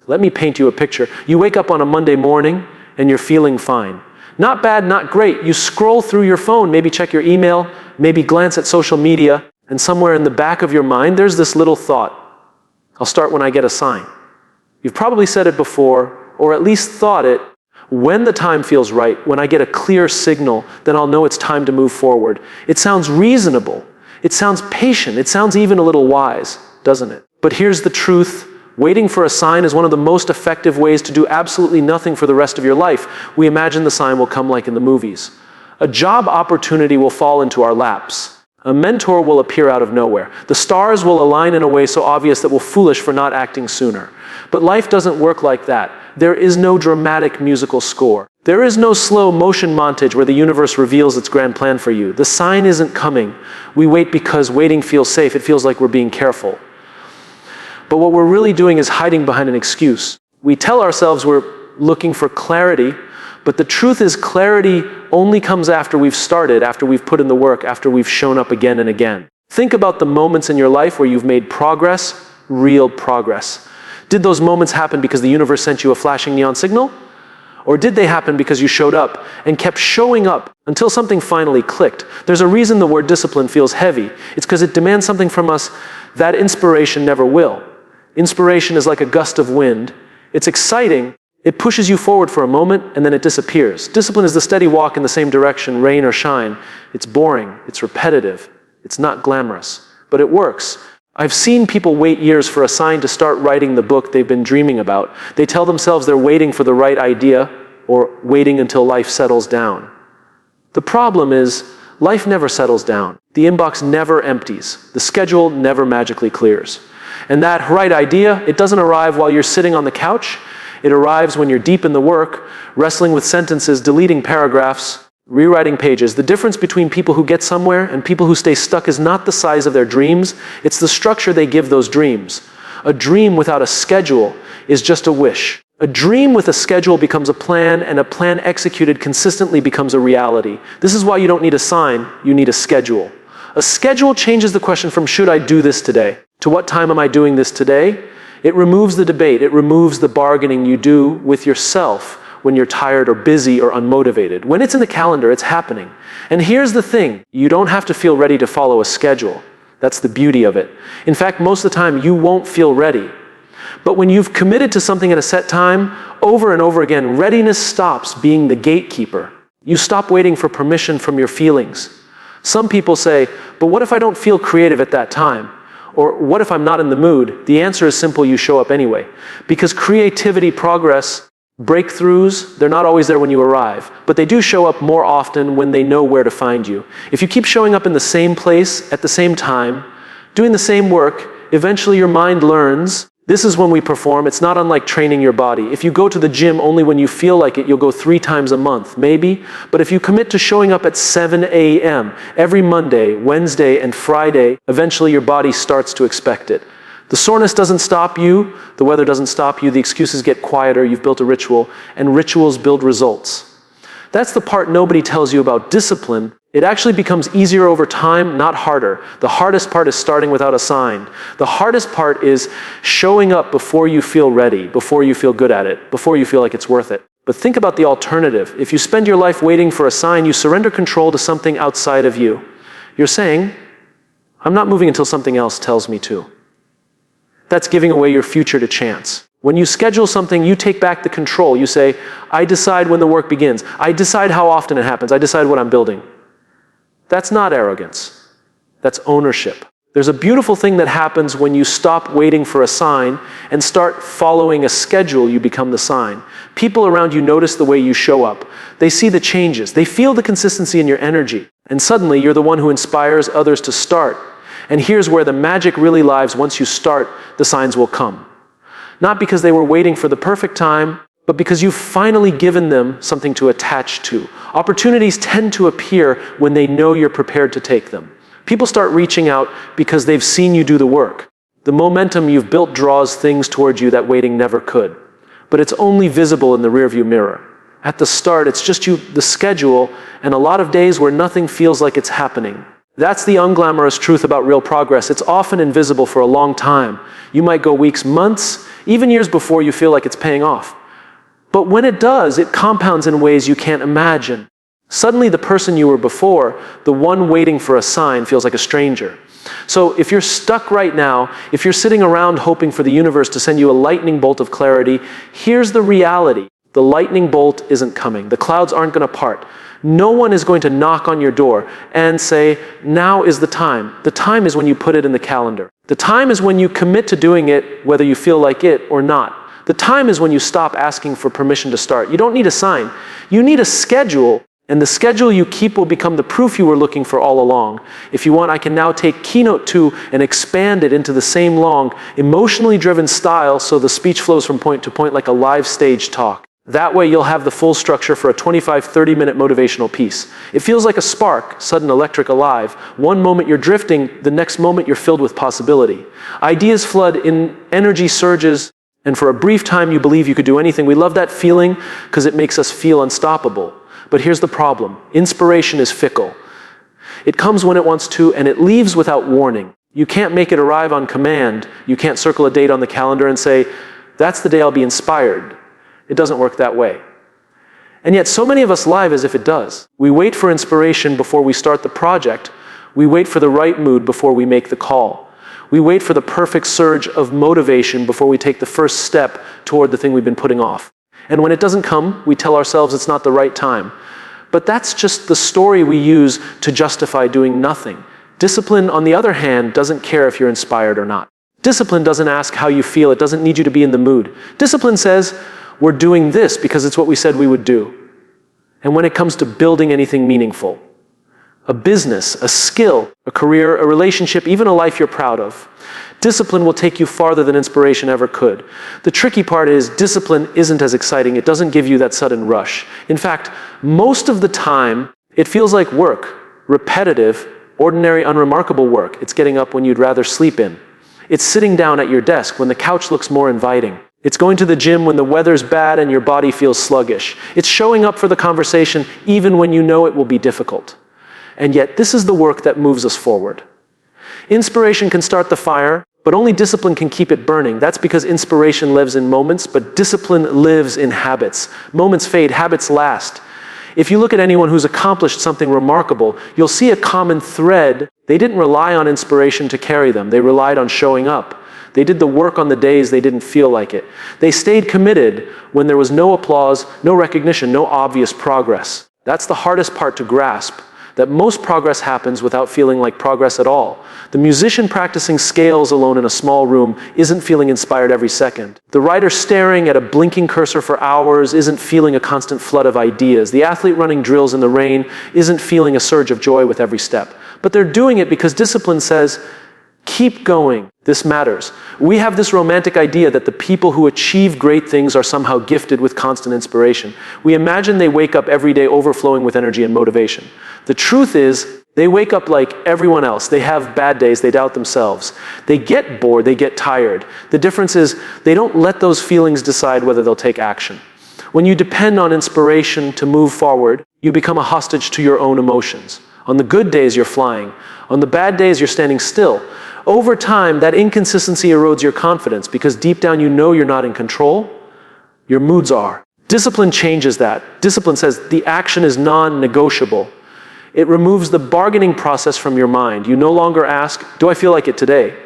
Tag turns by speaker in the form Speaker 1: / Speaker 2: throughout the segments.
Speaker 1: Let me paint you a picture. You wake up on a Monday morning and you're feeling fine. Not bad, not great. You scroll through your phone, maybe check your email, maybe glance at social media, and somewhere in the back of your mind, there's this little thought. I'll start when I get a sign. You've probably said it before, or at least thought it. When the time feels right, when I get a clear signal, then I'll know it's time to move forward. It sounds reasonable. It sounds patient. It sounds even a little wise, doesn't it? But here's the truth. Waiting for a sign is one of the most effective ways to do absolutely nothing for the rest of your life. We imagine the sign will come like in the movies. A job opportunity will fall into our laps. A mentor will appear out of nowhere. The stars will align in a way so obvious that we're foolish for not acting sooner. But life doesn't work like that. There is no dramatic musical score. There is no slow motion montage where the universe reveals its grand plan for you. The sign isn't coming. We wait because waiting feels safe. It feels like we're being careful. But what we're really doing is hiding behind an excuse. We tell ourselves we're looking for clarity, but the truth is clarity only comes after we've started, after we've put in the work, after we've shown up again and again. Think about the moments in your life where you've made progress, real progress. Did those moments happen because the universe sent you a flashing neon signal? Or did they happen because you showed up and kept showing up until something finally clicked? There's a reason the word discipline feels heavy. It's because it demands something from us that inspiration never will. Inspiration is like a gust of wind. It's exciting. It pushes you forward for a moment and then it disappears. Discipline is the steady walk in the same direction, rain or shine. It's boring. It's repetitive. It's not glamorous, but it works. I've seen people wait years for a sign to start writing the book they've been dreaming about. They tell themselves they're waiting for the right idea or waiting until life settles down. The problem is, life never settles down. The inbox never empties. The schedule never magically clears. And that right idea, it doesn't arrive while you're sitting on the couch. It arrives when you're deep in the work, wrestling with sentences, deleting paragraphs, rewriting pages. The difference between people who get somewhere and people who stay stuck is not the size of their dreams, it's the structure they give those dreams. A dream without a schedule is just a wish. A dream with a schedule becomes a plan, and a plan executed consistently becomes a reality. This is why you don't need a sign, you need a schedule. A schedule changes the question from should I do this today to what time am I doing this today? It removes the debate, it removes the bargaining you do with yourself when you're tired or busy or unmotivated. When it's in the calendar, it's happening. And here's the thing, you don't have to feel ready to follow a schedule. That's the beauty of it. In fact, most of the time, you won't feel ready. But when you've committed to something at a set time, over and over again, readiness stops being the gatekeeper. You stop waiting for permission from your feelings. Some people say, but what if I don't feel creative at that time? Or what if I'm not in the mood? The answer is simple, you show up anyway. Because creativity, progress, breakthroughs, they're not always there when you arrive, but they do show up more often when they know where to find you. If you keep showing up in the same place, at the same time, doing the same work, eventually your mind learns. This is when we perform. It's not unlike training your body. If you go to the gym only when you feel like it, you'll go 3 times a month, maybe. But if you commit to showing up at 7 a.m. every Monday, Wednesday, and Friday, eventually your body starts to expect it. The soreness doesn't stop you. The weather doesn't stop you. The excuses get quieter. You've built a ritual, and rituals build results. That's the part nobody tells you about discipline. It actually becomes easier over time, not harder. The hardest part is starting without a sign. The hardest part is showing up before you feel ready, before you feel good at it, before you feel like it's worth it. But think about the alternative. If you spend your life waiting for a sign, you surrender control to something outside of you. You're saying, I'm not moving until something else tells me to. That's giving away your future to chance. When you schedule something, you take back the control. You say, I decide when the work begins. I decide how often it happens. I decide what I'm building. That's not arrogance. That's ownership. There's a beautiful thing that happens when you stop waiting for a sign and start following a schedule. You become the sign. People around you notice the way you show up. They see the changes. They feel the consistency in your energy. And suddenly, you're the one who inspires others to start. And here's where the magic really lies. Once you start, the signs will come. Not because they were waiting for the perfect time, but because you've finally given them something to attach to. Opportunities tend to appear when they know you're prepared to take them. People start reaching out because they've seen you do the work. The momentum you've built draws things towards you that waiting never could. But it's only visible in the rearview mirror. At the start, it's just you, the schedule, and a lot of days where nothing feels like it's happening. That's the unglamorous truth about real progress. It's often invisible for a long time. You might go weeks, months, even years before you feel like it's paying off. But when it does, it compounds in ways you can't imagine. Suddenly the person you were before, the one waiting for a sign, feels like a stranger. So if you're stuck right now, if you're sitting around hoping for the universe to send you a lightning bolt of clarity, here's the reality. The lightning bolt isn't coming. The clouds aren't going to part. No one is going to knock on your door and say, now is the time. The time is when you put it in the calendar. The time is when you commit to doing it, whether you feel like it or not. The time is when you stop asking for permission to start. You don't need a sign. You need a schedule, and the schedule you keep will become the proof you were looking for all along. If you want, I can now take Keynote 2 and expand it into the same long, emotionally driven style so the speech flows from point to point like a live stage talk. That way you'll have the full structure for a 25-30-minute motivational piece. It feels like a spark, sudden electric alive. One moment you're drifting, the next moment you're filled with possibility. Ideas flood in energy surges, and for a brief time you believe you could do anything. We love that feeling because it makes us feel unstoppable. But here's the problem. Inspiration is fickle. It comes when it wants to, and it leaves without warning. You can't make it arrive on command. You can't circle a date on the calendar and say, that's the day I'll be inspired. It doesn't work that way. And yet so many of us live as if it does. We wait for inspiration before we start the project. We wait for the right mood before we make the call. We wait for the perfect surge of motivation before we take the first step toward the thing we've been putting off. And when it doesn't come, we tell ourselves it's not the right time. But that's just the story we use to justify doing nothing. Discipline, on the other hand, doesn't care if you're inspired or not. Discipline doesn't ask how you feel. It doesn't need you to be in the mood. Discipline says, we're doing this because it's what we said we would do. And when it comes to building anything meaningful, a business, a skill, a career, a relationship, even a life you're proud of, discipline will take you farther than inspiration ever could. The tricky part is discipline isn't as exciting. It doesn't give you that sudden rush. In fact, most of the time, it feels like work, repetitive, ordinary, unremarkable work. It's getting up when you'd rather sleep in. It's sitting down at your desk when the couch looks more inviting. It's going to the gym when the weather's bad and your body feels sluggish. It's showing up for the conversation even when you know it will be difficult. And yet, this is the work that moves us forward. Inspiration can start the fire, but only discipline can keep it burning. That's because inspiration lives in moments, but discipline lives in habits. Moments fade, habits last. If you look at anyone who's accomplished something remarkable, you'll see a common thread. They didn't rely on inspiration to carry them. They relied on showing up. They did the work on the days they didn't feel like it. They stayed committed when there was no applause, no recognition, no obvious progress. That's the hardest part to grasp, that most progress happens without feeling like progress at all. The musician practicing scales alone in a small room isn't feeling inspired every second. The writer staring at a blinking cursor for hours isn't feeling a constant flood of ideas. The athlete running drills in the rain isn't feeling a surge of joy with every step. But they're doing it because discipline says, keep going. This matters. We have this romantic idea that the people who achieve great things are somehow gifted with constant inspiration. We imagine they wake up every day overflowing with energy and motivation. The truth is, they wake up like everyone else. They have bad days. They doubt themselves. They get bored. They get tired. The difference is, they don't let those feelings decide whether they'll take action. When you depend on inspiration to move forward, you become a hostage to your own emotions. On the good days, you're flying. On the bad days, you're standing still. Over time, that inconsistency erodes your confidence because deep down you know you're not in control. Your moods are. Discipline changes that. Discipline says the action is non-negotiable. It removes the bargaining process from your mind. You no longer ask, do I feel like it today?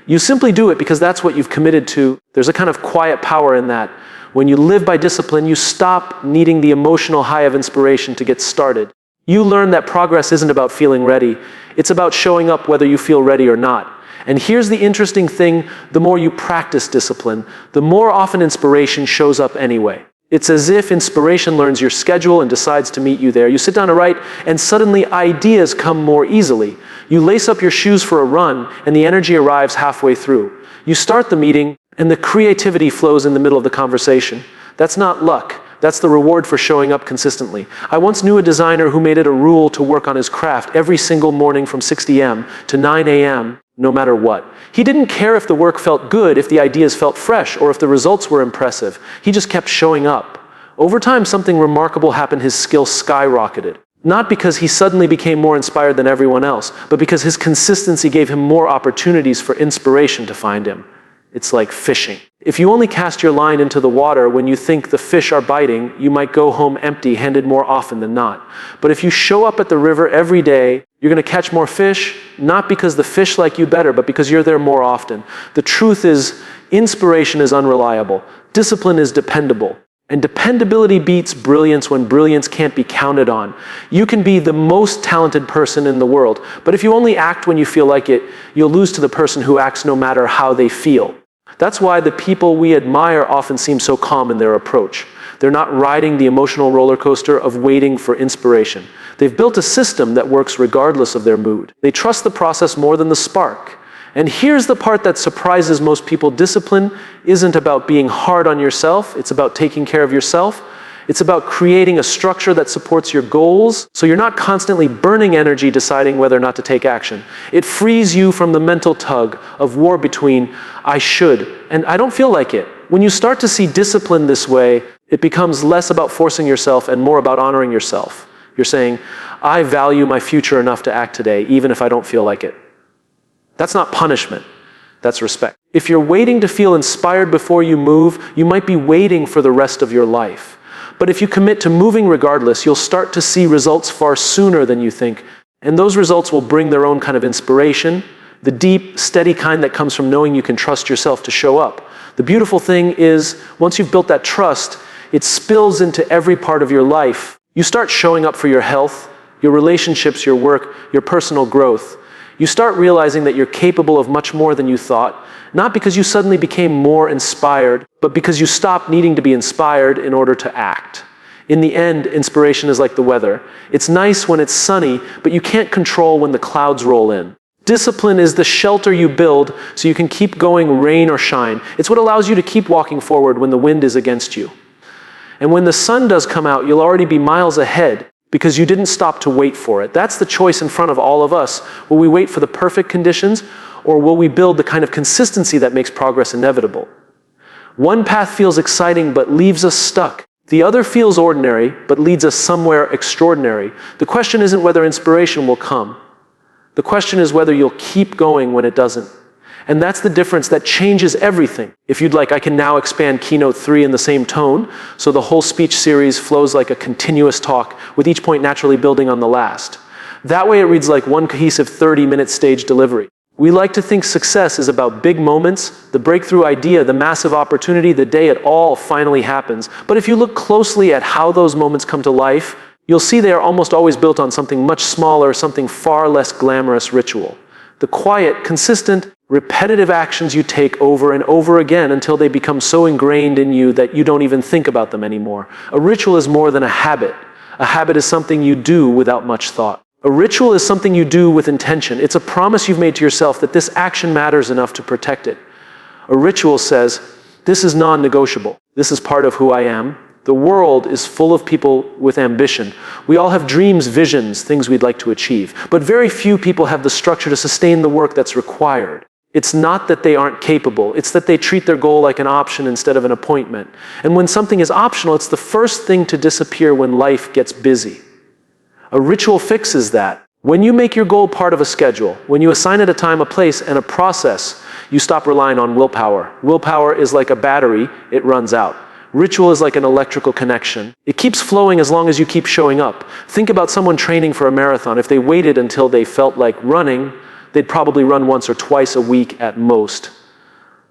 Speaker 1: You simply do it because that's what you've committed to. There's a kind of quiet power in that. When you live by discipline, you stop needing the emotional high of inspiration to get started. You learn that progress isn't about feeling ready. It's about showing up whether you feel ready or not. And here's the interesting thing, the more you practice discipline, the more often inspiration shows up anyway. It's as if inspiration learns your schedule and decides to meet you there. You sit down to write, and suddenly ideas come more easily. You lace up your shoes for a run, and the energy arrives halfway through. You start the meeting, and the creativity flows in the middle of the conversation. That's not luck. That's the reward for showing up consistently. I once knew a designer who made it a rule to work on his craft every single morning from 6 a.m. to 9 a.m., no matter what. He didn't care if the work felt good, if the ideas felt fresh, or if the results were impressive. He just kept showing up. Over time, something remarkable happened. His skill skyrocketed. Not because he suddenly became more inspired than everyone else, but because his consistency gave him more opportunities for inspiration to find him. It's like fishing. If you only cast your line into the water when you think the fish are biting, you might go home empty-handed more often than not. But if you show up at the river every day, you're going to catch more fish, not because the fish like you better, but because you're there more often. The truth is, inspiration is unreliable. Discipline is dependable. And dependability beats brilliance when brilliance can't be counted on. You can be the most talented person in the world, but if you only act when you feel like it, you'll lose to the person who acts no matter how they feel. That's why the people we admire often seem so calm in their approach. They're not riding the emotional roller coaster of waiting for inspiration. They've built a system that works regardless of their mood. They trust the process more than the spark. And here's the part that surprises most people. Discipline isn't about being hard on yourself. It's about taking care of yourself. It's about creating a structure that supports your goals, so you're not constantly burning energy deciding whether or not to take action. It frees you from the mental tug of war between I should and I don't feel like it. When you start to see discipline this way, it becomes less about forcing yourself and more about honoring yourself. You're saying, I value my future enough to act today, even if I don't feel like it. That's not punishment, that's respect. If you're waiting to feel inspired before you move, you might be waiting for the rest of your life. But if you commit to moving regardless, you'll start to see results far sooner than you think. And those results will bring their own kind of inspiration, the deep, steady kind that comes from knowing you can trust yourself to show up. The beautiful thing is, once you've built that trust, it spills into every part of your life. You start showing up for your health, your relationships, your work, your personal growth. You start realizing that you're capable of much more than you thought, not because you suddenly became more inspired, but because you stopped needing to be inspired in order to act. In the end, inspiration is like the weather. It's nice when it's sunny, but you can't control when the clouds roll in. Discipline is the shelter you build so you can keep going rain or shine. It's what allows you to keep walking forward when the wind is against you. And when the sun does come out, you'll already be miles ahead, because you didn't stop to wait for it. That's the choice in front of all of us. Will we wait for the perfect conditions, or will we build the kind of consistency that makes progress inevitable? One path feels exciting but leaves us stuck. The other feels ordinary but leads us somewhere extraordinary. The question isn't whether inspiration will come. The question is whether you'll keep going when it doesn't. And that's the difference that changes everything. If you'd like, I can now expand Keynote 3 in the same tone, so the whole speech series flows like a continuous talk, with each point naturally building on the last. That way it reads like one cohesive 30-minute stage delivery. We like to think success is about big moments, the breakthrough idea, the massive opportunity, the day it all finally happens. But if you look closely at how those moments come to life, you'll see they are almost always built on something much smaller, something far less glamorous ritual. The quiet, consistent, repetitive actions you take over and over again until they become so ingrained in you that you don't even think about them anymore. A ritual is more than a habit. A habit is something you do without much thought. A ritual is something you do with intention. It's a promise you've made to yourself that this action matters enough to protect it. A ritual says, this is non-negotiable. This is part of who I am. The world is full of people with ambition. We all have dreams, visions, things we'd like to achieve. But very few people have the structure to sustain the work that's required. It's not that they aren't capable. It's that they treat their goal like an option instead of an appointment. And when something is optional, it's the first thing to disappear when life gets busy. A ritual fixes that. When you make your goal part of a schedule, when you assign it a time, a place, and a process, you stop relying on willpower. Willpower is like a battery. It runs out. Ritual is like an electrical connection. It keeps flowing as long as you keep showing up. Think about someone training for a marathon. If they waited until they felt like running, they'd probably run once or twice a week at most.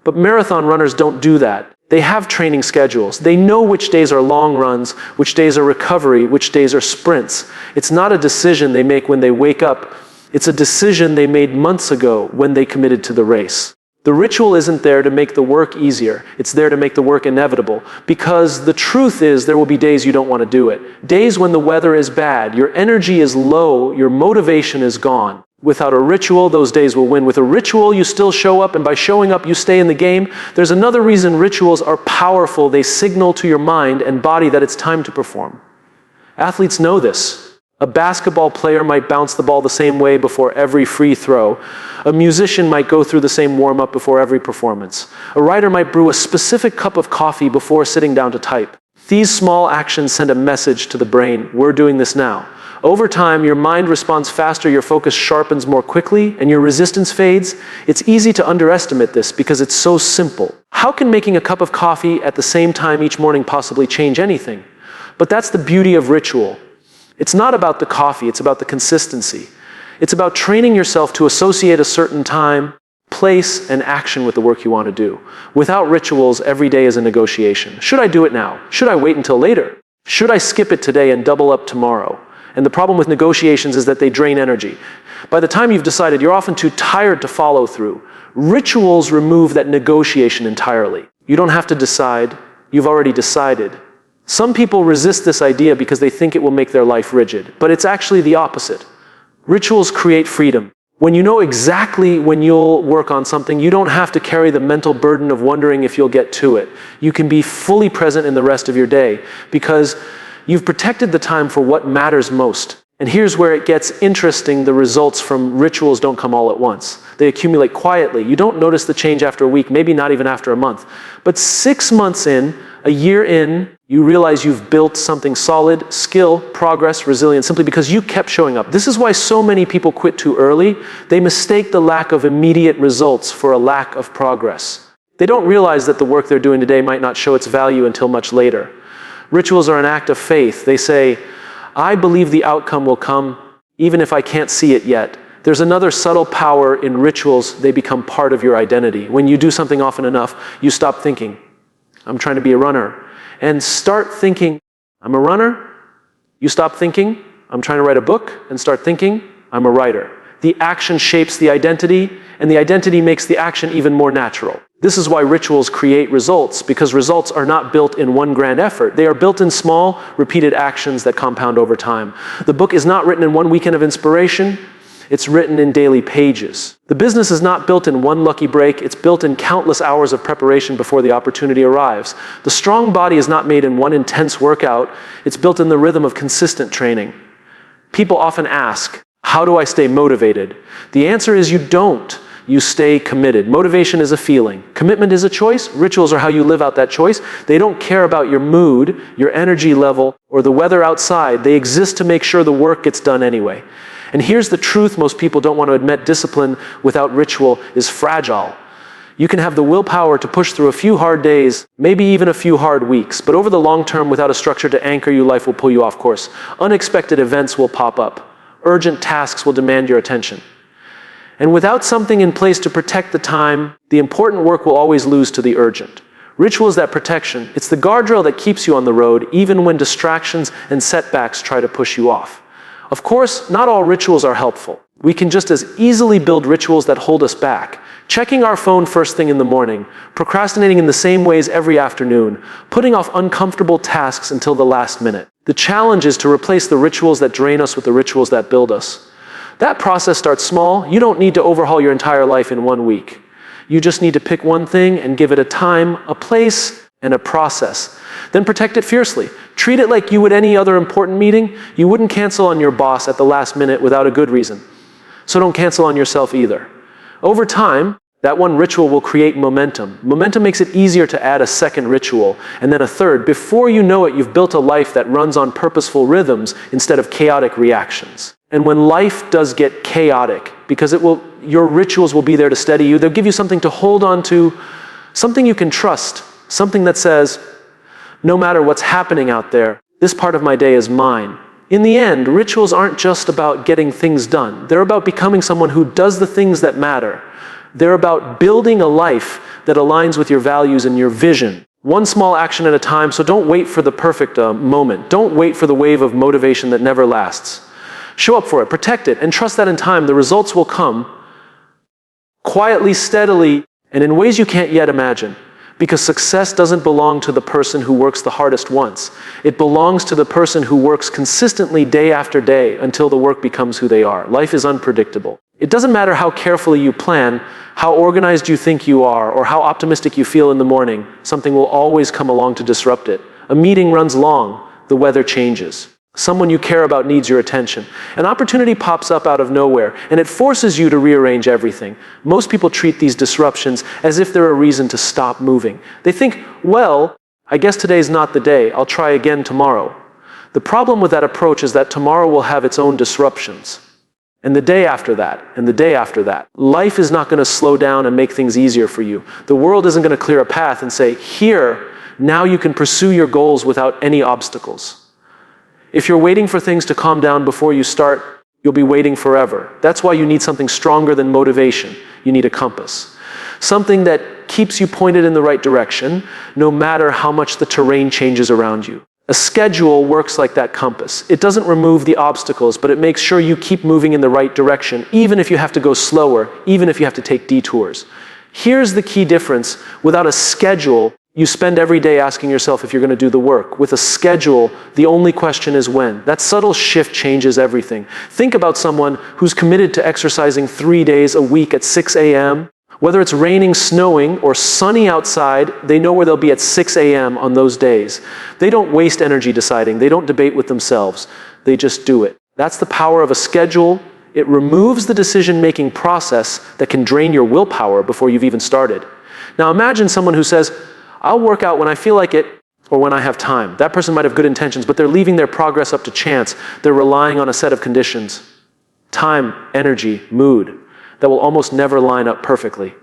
Speaker 1: But marathon runners don't do that. They have training schedules. They know which days are long runs, which days are recovery, which days are sprints. It's not a decision they make when they wake up. It's a decision they made months ago when they committed to the race. The ritual isn't there to make the work easier. It's there to make the work inevitable. Because the truth is there will be days you don't want to do it. Days when the weather is bad, your energy is low, your motivation is gone. Without a ritual, those days will win. With a ritual, you still show up, and by showing up, you stay in the game. There's another reason rituals are powerful. They signal to your mind and body that it's time to perform. Athletes know this. A basketball player might bounce the ball the same way before every free throw. A musician might go through the same warm-up before every performance. A writer might brew a specific cup of coffee before sitting down to type. These small actions send a message to the brain, we're doing this now. Over time, your mind responds faster, your focus sharpens more quickly, and your resistance fades. It's easy to underestimate this because it's so simple. How can making a cup of coffee at the same time each morning possibly change anything? But that's the beauty of ritual. It's not about the coffee, it's about the consistency. It's about training yourself to associate a certain time, place, and action with the work you want to do. Without rituals, every day is a negotiation. Should I do it now? Should I wait until later? Should I skip it today and double up tomorrow? And the problem with negotiations is that they drain energy. By the time you've decided, you're often too tired to follow through. Rituals remove that negotiation entirely. You don't have to decide, you've already decided. Some people resist this idea because they think it will make their life rigid, but it's actually the opposite. Rituals create freedom. When you know exactly when you'll work on something, you don't have to carry the mental burden of wondering if you'll get to it. You can be fully present in the rest of your day because you've protected the time for what matters most. And here's where it gets interesting. The results from rituals don't come all at once. They accumulate quietly. You don't notice the change after a week, maybe not even after a month. But 6 months in, a year in, you realize you've built something solid, skill, progress, resilience, simply because you kept showing up. This is why so many people quit too early. They mistake the lack of immediate results for a lack of progress. They don't realize that the work they're doing today might not show its value until much later. Rituals are an act of faith. They say, I believe the outcome will come, even if I can't see it yet. There's another subtle power in rituals. They become part of your identity. When you do something often enough, you stop thinking, I'm trying to be a runner, and start thinking, I'm a runner. You stop thinking, I'm trying to write a book, and start thinking, I'm a writer. The action shapes the identity, and the identity makes the action even more natural. This is why rituals create results, because results are not built in one grand effort. They are built in small, repeated actions that compound over time. The book is not written in one weekend of inspiration. It's written in daily pages. The business is not built in one lucky break. It's built in countless hours of preparation before the opportunity arrives. The strong body is not made in one intense workout. It's built in the rhythm of consistent training. People often ask, how do I stay motivated? The answer is you don't. You stay committed. Motivation is a feeling. Commitment is a choice. Rituals are how you live out that choice. They don't care about your mood, your energy level, or the weather outside. They exist to make sure the work gets done anyway. And here's the truth most people don't want to admit. Discipline without ritual is fragile. You can have the willpower to push through a few hard days, maybe even a few hard weeks, but over the long term, without a structure to anchor you, life will pull you off course. Unexpected events will pop up. Urgent tasks will demand your attention. And without something in place to protect the time, the important work will always lose to the urgent. Ritual is that protection. It's the guardrail that keeps you on the road, even when distractions and setbacks try to push you off. Of course, not all rituals are helpful. We can just as easily build rituals that hold us back. Checking our phone first thing in the morning, procrastinating in the same ways every afternoon, putting off uncomfortable tasks until the last minute. The challenge is to replace the rituals that drain us with the rituals that build us. That process starts small. You don't need to overhaul your entire life in 1 week. You just need to pick one thing and give it a time, a place, and a process. Then protect it fiercely. Treat it like you would any other important meeting. You wouldn't cancel on your boss at the last minute without a good reason. So don't cancel on yourself either. Over time, that one ritual will create momentum. Momentum makes it easier to add a second ritual, and then a third. Before you know it, you've built a life that runs on purposeful rhythms instead of chaotic reactions. And when life does get chaotic, because your rituals will be there to steady you, they'll give you something to hold on to, something you can trust, something that says, no matter what's happening out there, this part of my day is mine. In the end, rituals aren't just about getting things done. They're about becoming someone who does the things that matter. They're about building a life that aligns with your values and your vision. One small action at a time, so don't wait for the perfect moment. Don't wait for the wave of motivation that never lasts. Show up for it, protect it, and trust that in time the results will come quietly, steadily, and in ways you can't yet imagine. Because success doesn't belong to the person who works the hardest once. It belongs to the person who works consistently day after day until the work becomes who they are. Life is unpredictable. It doesn't matter how carefully you plan, how organized you think you are, or how optimistic you feel in the morning. Something will always come along to disrupt it. A meeting runs long, the weather changes. Someone you care about needs your attention. An opportunity pops up out of nowhere, and it forces you to rearrange everything. Most people treat these disruptions as if they're a reason to stop moving. They think, well, I guess today's not the day. I'll try again tomorrow. The problem with that approach is that tomorrow will have its own disruptions. And the day after that, and the day after that. Life is not going to slow down and make things easier for you. The world isn't going to clear a path and say, here, now you can pursue your goals without any obstacles. If you're waiting for things to calm down before you start, you'll be waiting forever. That's why you need something stronger than motivation. You need a compass. Something that keeps you pointed in the right direction, no matter how much the terrain changes around you. A schedule works like that compass. It doesn't remove the obstacles, but it makes sure you keep moving in the right direction, even if you have to go slower, even if you have to take detours. Here's the key difference. Without a schedule, you spend every day asking yourself if you're going to do the work. With a schedule, the only question is when. That subtle shift changes everything. Think about someone who's committed to exercising 3 days a week at 6 a.m. Whether it's raining, snowing, or sunny outside, they know where they'll be at 6 a.m. on those days. They don't waste energy deciding. They don't debate with themselves. They just do it. That's the power of a schedule. It removes the decision-making process that can drain your willpower before you've even started. Now imagine someone who says, I'll work out when I feel like it or when I have time. That person might have good intentions, but they're leaving their progress up to chance. They're relying on a set of conditions. Time, energy, mood, that will almost never line up perfectly.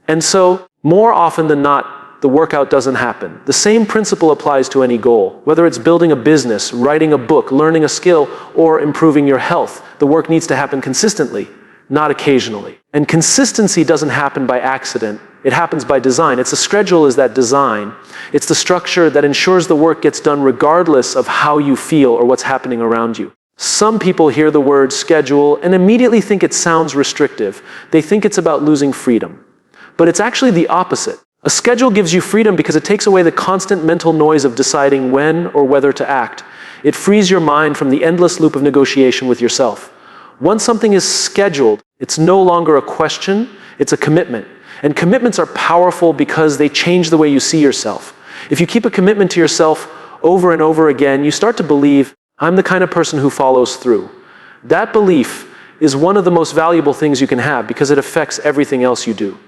Speaker 1: And so, more often than not, the workout doesn't happen. The same principle applies to any goal. Whether it's building a business, writing a book, learning a skill, or improving your health, the work needs to happen consistently, not occasionally. And consistency doesn't happen by accident. It happens by design. It's a schedule is that design. It's the structure that ensures the work gets done regardless of how you feel or what's happening around you. Some people hear the word schedule and immediately think it sounds restrictive. They think it's about losing freedom. But it's actually the opposite. A schedule gives you freedom because it takes away the constant mental noise of deciding when or whether to act. It frees your mind from the endless loop of negotiation with yourself. Once something is scheduled, it's no longer a question, it's a commitment. And commitments are powerful because they change the way you see yourself. If you keep a commitment to yourself over and over again, you start to believe, I'm the kind of person who follows through. That belief is one of the most valuable things you can have because it affects everything else you do.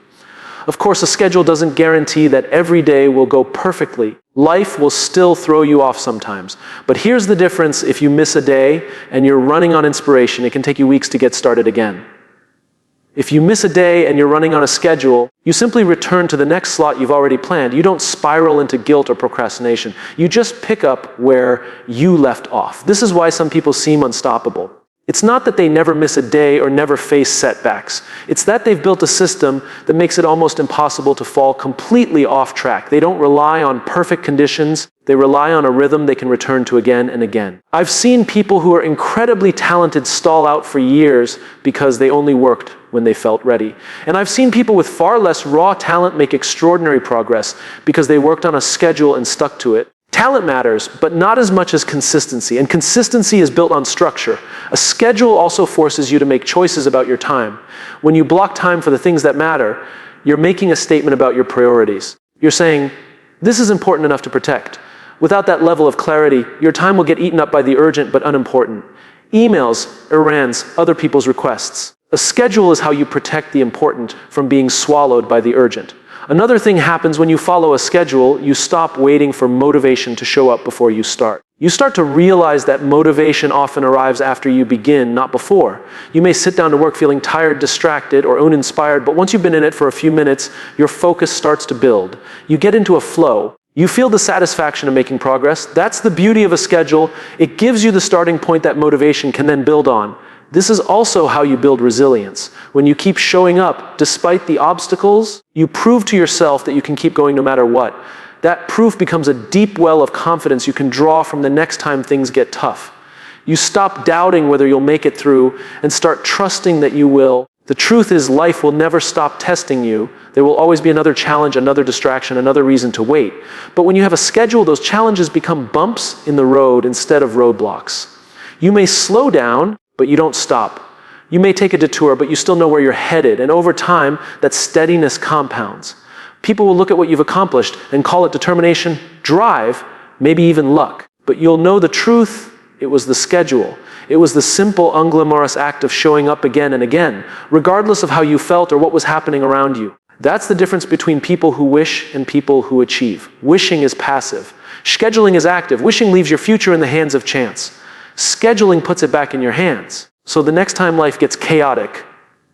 Speaker 1: Of course, a schedule doesn't guarantee that every day will go perfectly. Life will still throw you off sometimes. But here's the difference: if you miss a day and you're running on inspiration, it can take you weeks to get started again. If you miss a day and you're running on a schedule, you simply return to the next slot you've already planned. You don't spiral into guilt or procrastination. You just pick up where you left off. This is why some people seem unstoppable. It's not that they never miss a day or never face setbacks. It's that they've built a system that makes it almost impossible to fall completely off track. They don't rely on perfect conditions. They rely on a rhythm they can return to again and again. I've seen people who are incredibly talented stall out for years because they only worked when they felt ready. And I've seen people with far less raw talent make extraordinary progress because they worked on a schedule and stuck to it. Talent matters, but not as much as consistency. And consistency is built on structure. A schedule also forces you to make choices about your time. When you block time for the things that matter, you're making a statement about your priorities. You're saying, this is important enough to protect. Without that level of clarity, your time will get eaten up by the urgent but unimportant. Emails, errands, other people's requests. A schedule is how you protect the important from being swallowed by the urgent. Another thing happens when you follow a schedule. You stop waiting for motivation to show up before you start. You start to realize that motivation often arrives after you begin, not before. You may sit down to work feeling tired, distracted, or uninspired, but once you've been in it for a few minutes, your focus starts to build. You get into a flow. You feel the satisfaction of making progress. That's the beauty of a schedule. It gives you the starting point that motivation can then build on. This is also how you build resilience. When you keep showing up despite the obstacles, you prove to yourself that you can keep going no matter what. That proof becomes a deep well of confidence you can draw from the next time things get tough. You stop doubting whether you'll make it through and start trusting that you will. The truth is, life will never stop testing you. There will always be another challenge, another distraction, another reason to wait. But when you have a schedule, those challenges become bumps in the road instead of roadblocks. You may slow down, but you don't stop. You may take a detour, but you still know where you're headed. And over time, that steadiness compounds. People will look at what you've accomplished and call it determination, drive, maybe even luck. But you'll know the truth. It was the schedule. It was the simple, unglamorous act of showing up again and again, regardless of how you felt or what was happening around you. That's the difference between people who wish and people who achieve. Wishing is passive. Scheduling is active. Wishing leaves your future in the hands of chance. Scheduling puts it back in your hands. So the next time life gets chaotic,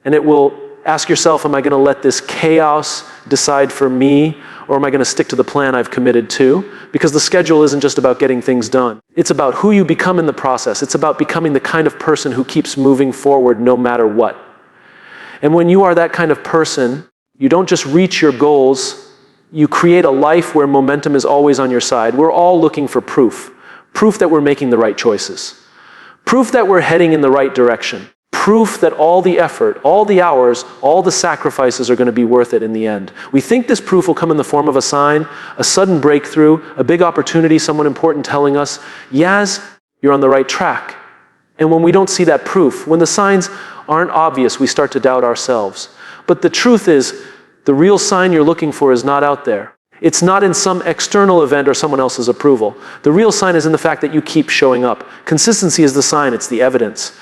Speaker 1: and it will ask yourself, am I going to let this chaos decide for me, or am I going to stick to the plan I've committed to? Because the schedule isn't just about getting things done. It's about who you become in the process. It's about becoming the kind of person who keeps moving forward no matter what. And when you are that kind of person, you don't just reach your goals, you create a life where momentum is always on your side. We're all looking for proof. Proof that we're making the right choices. Proof that we're heading in the right direction. Proof that all the effort, all the hours, all the sacrifices are going to be worth it in the end. We think this proof will come in the form of a sign, a sudden breakthrough, a big opportunity, someone important telling us, Yaz, you're on the right track. And when we don't see that proof, when the signs aren't obvious, we start to doubt ourselves. But the truth is, the real sign you're looking for is not out there. It's not in some external event or someone else's approval. The real sign is in the fact that you keep showing up. Consistency is the sign, it's the evidence.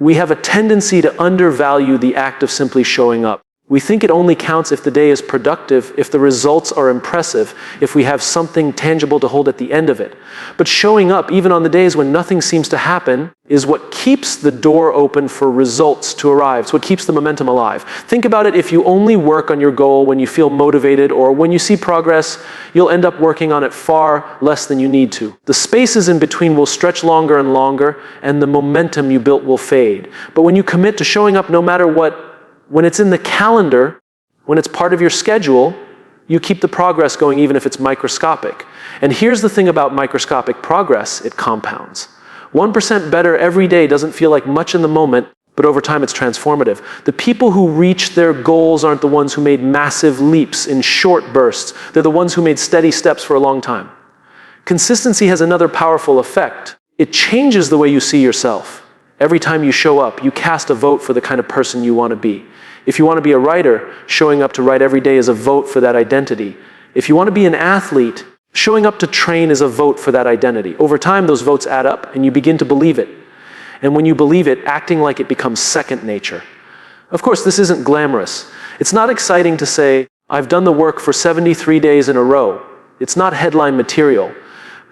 Speaker 1: We have a tendency to undervalue the act of simply showing up. We think it only counts if the day is productive, if the results are impressive, if we have something tangible to hold at the end of it. But showing up, even on the days when nothing seems to happen, is what keeps the door open for results to arrive. It's what keeps the momentum alive. Think about it: if you only work on your goal when you feel motivated or when you see progress, you'll end up working on it far less than you need to. The spaces in between will stretch longer and longer, and the momentum you built will fade. But when you commit to showing up no matter what, when it's in the calendar, when it's part of your schedule, you keep the progress going even if it's microscopic. And here's the thing about microscopic progress: it compounds. 1% better every day doesn't feel like much in the moment, but over time it's transformative. The people who reach their goals aren't the ones who made massive leaps in short bursts. They're the ones who made steady steps for a long time. Consistency has another powerful effect. It changes the way you see yourself. Every time you show up, you cast a vote for the kind of person you want to be. If you want to be a writer, showing up to write every day is a vote for that identity. If you want to be an athlete, showing up to train is a vote for that identity. Over time, those votes add up, and you begin to believe it. And when you believe it, acting like it becomes second nature. Of course, this isn't glamorous. It's not exciting to say, I've done the work for 73 days in a row. It's not headline material.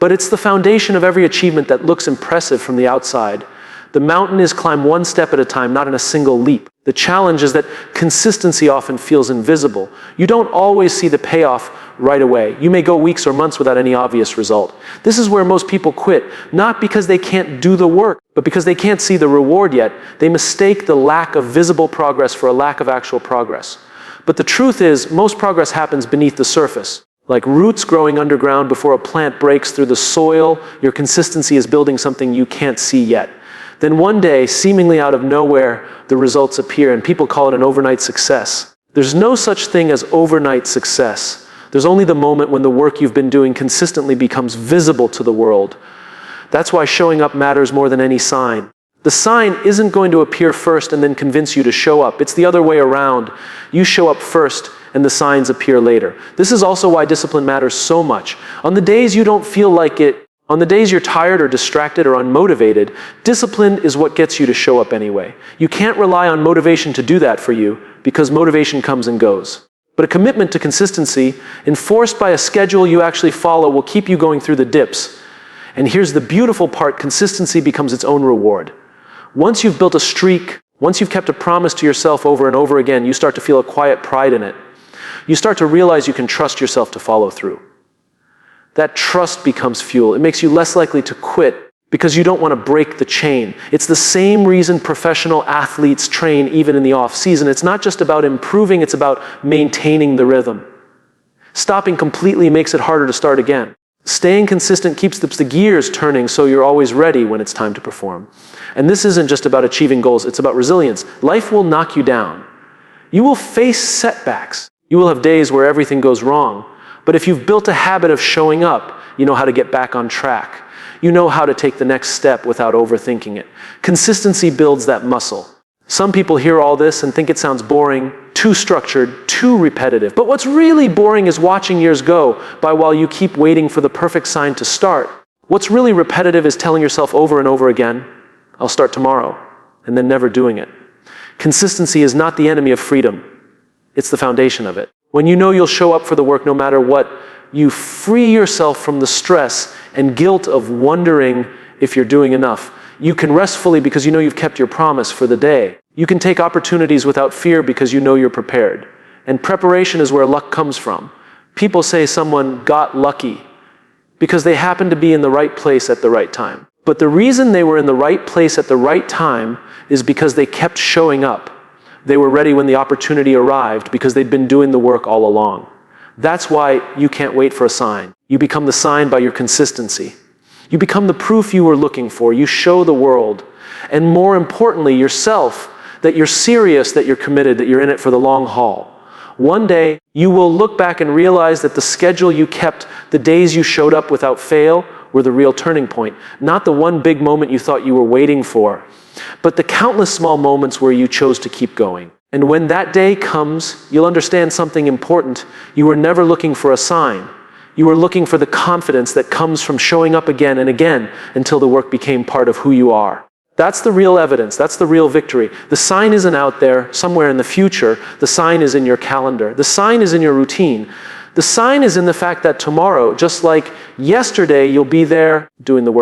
Speaker 1: But it's the foundation of every achievement that looks impressive from the outside. The mountain is climbed one step at a time, not in a single leap. The challenge is that consistency often feels invisible. You don't always see the payoff right away. You may go weeks or months without any obvious result. This is where most people quit, not because they can't do the work, but because they can't see the reward yet. They mistake the lack of visible progress for a lack of actual progress. But the truth is, most progress happens beneath the surface. Like roots growing underground before a plant breaks through the soil, your consistency is building something you can't see yet. Then one day, seemingly out of nowhere, the results appear, and people call it an overnight success. There's no such thing as overnight success. There's only the moment when the work you've been doing consistently becomes visible to the world. That's why showing up matters more than any sign. The sign isn't going to appear first and then convince you to show up. It's the other way around. You show up first, and the signs appear later. This is also why discipline matters so much. On the days you don't feel like it, on the days you're tired or distracted or unmotivated, discipline is what gets you to show up anyway. You can't rely on motivation to do that for you, because motivation comes and goes. But a commitment to consistency, enforced by a schedule you actually follow, will keep you going through the dips. And here's the beautiful part: consistency becomes its own reward. Once you've built a streak, once you've kept a promise to yourself over and over again, you start to feel a quiet pride in it. You start to realize you can trust yourself to follow through. That trust becomes fuel. It makes you less likely to quit because you don't want to break the chain. It's the same reason professional athletes train even in the off season. It's not just about improving, it's about maintaining the rhythm. Stopping completely makes it harder to start again. Staying consistent keeps the gears turning so you're always ready when it's time to perform. And this isn't just about achieving goals, it's about resilience. Life will knock you down. You will face setbacks. You will have days where everything goes wrong. But if you've built a habit of showing up, you know how to get back on track. You know how to take the next step without overthinking it. Consistency builds that muscle. Some people hear all this and think it sounds boring, too structured, too repetitive. But what's really boring is watching years go by while you keep waiting for the perfect sign to start. What's really repetitive is telling yourself over and over again, I'll start tomorrow, and then never doing it. Consistency is not the enemy of freedom. It's the foundation of it. When you know you'll show up for the work no matter what, you free yourself from the stress and guilt of wondering if you're doing enough. You can rest fully because you know you've kept your promise for the day. You can take opportunities without fear because you know you're prepared. And preparation is where luck comes from. People say someone got lucky because they happened to be in the right place at the right time. But the reason they were in the right place at the right time is because they kept showing up. They were ready when the opportunity arrived because they'd been doing the work all along. That's why you can't wait for a sign. You become the sign by your consistency. You become the proof you were looking for. You show the world, and more importantly, yourself, that you're serious, that you're committed, that you're in it for the long haul. One day, you will look back and realize that the schedule you kept, the days you showed up without fail, were the real turning point. Not the one big moment you thought you were waiting for, but the countless small moments where you chose to keep going. And when that day comes, you'll understand something important. You were never looking for a sign. You were looking for the confidence that comes from showing up again and again until the work became part of who you are. That's the real evidence. That's the real victory. The sign isn't out there somewhere in the future. The sign is in your calendar. The sign is in your routine. The sign is in the fact that tomorrow, just like yesterday, you'll be there doing the work.